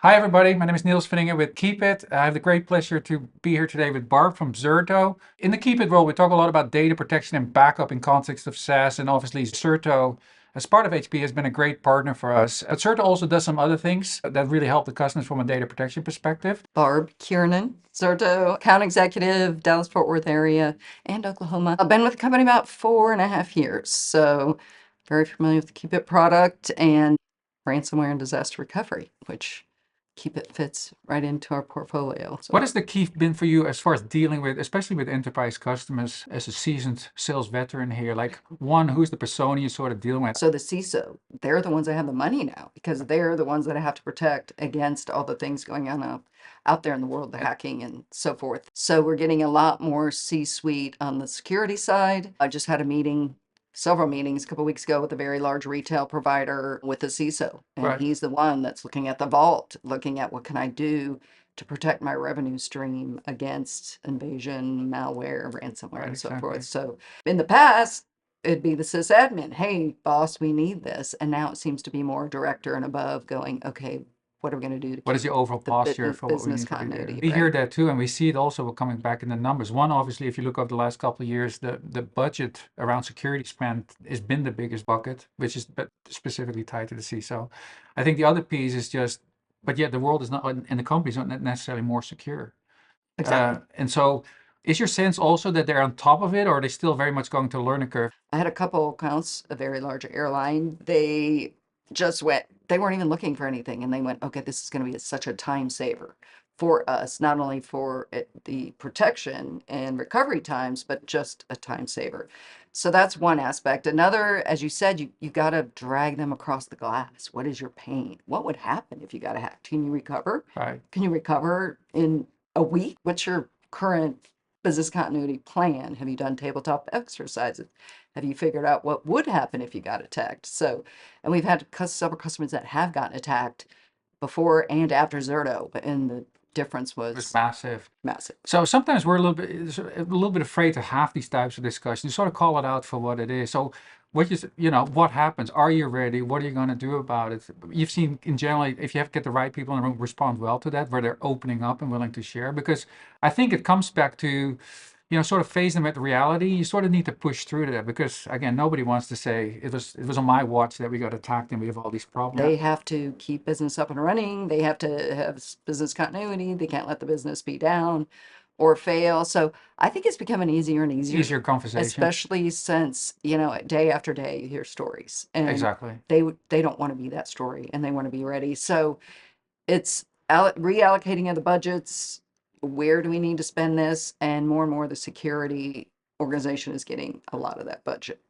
Hi everybody, my name is Niels van Ingen with Keepit. I have the great pleasure to be here today with Barb from Zerto. In the Keepit role, we talk a lot about data protection and backup in context of SaaS, and obviously Zerto, as part of HP, has been a great partner for us. Zerto also does some other things that really help the customers from a data protection perspective. Barb Kiernan, Zerto account executive, Dallas-Fort Worth area and Oklahoma. I've been with the company about 4.5 years, so very familiar with the Keepit product and ransomware and disaster recovery, which Keepit fits right into our portfolio. What has the key been for you as far as dealing with, especially with enterprise customers, as a seasoned sales veteran here? Like, one, who's the persona you sort of deal with? So the CISO, they're the ones that have the money now because they're the ones that have to protect against all the things going on out there in the world, the hacking and so forth. So we're getting a lot more C-suite on the security side. I just had a meeting, several meetings a couple weeks ago with a very large retail provider with a CISO. And Right. he's the one that's looking at the vault, looking at what can I do to protect my revenue stream against invasion, malware, ransomware, Right, and so exactly. forth. So in the past, it'd be the sysadmin, hey, boss, we need this. And now it seems to be more director and above going, okay, what are we going to do to What is keep the overall the posture for what we business need to do there? continuity, We hear right? that too, and we see it also coming back in the numbers. One, obviously, if you look over the last couple of years, the budget around security spend has been the biggest bucket, which is specifically tied to the CISO. I think the other piece is just, but yet the world is not, and the companies aren't necessarily more secure. Exactly. And so is your sense also that they're on top of it, or are they still very much going to learn a curve? I had a couple accounts, a very large airline. They just went, they weren't even looking for anything. And they went, okay, this is going to be such a time saver for us, not only for the protection and recovery times, but just a time saver. So that's one aspect. Another, as you said, you got to drag them across the glass. What is your pain? What would happen if you got hacked? Can you recover? Right. Can you recover in a week? What's your current business continuity plan? Have you done tabletop exercises? Have you figured out what would happen if you got attacked? So, and we've had several customers that have gotten attacked before and after Zerto, and the difference It was was massive. massive. So sometimes we're a little bit afraid to have these types of discussions. You sort of call it out for what it is. So what happens? Are you ready? What are you going to do about it? You've seen in general, if you have to get the right people in the room, respond well to that, where they're opening up and willing to share. Because I think it comes back to, sort of face them with reality. You sort of need to push through that because again, nobody wants to say it was on my watch that we got attacked and we have all these problems. They have to keep business up and running. They have to have business continuity. They can't let the business be down or fail. So I think it's becoming easier and easier, Easier conversation. especially since, day after day you hear stories and Exactly. they don't want to be that story and they want to be ready. So it's reallocating of the budgets. Where do we need to spend this? And more the security organization is getting a lot of that budget.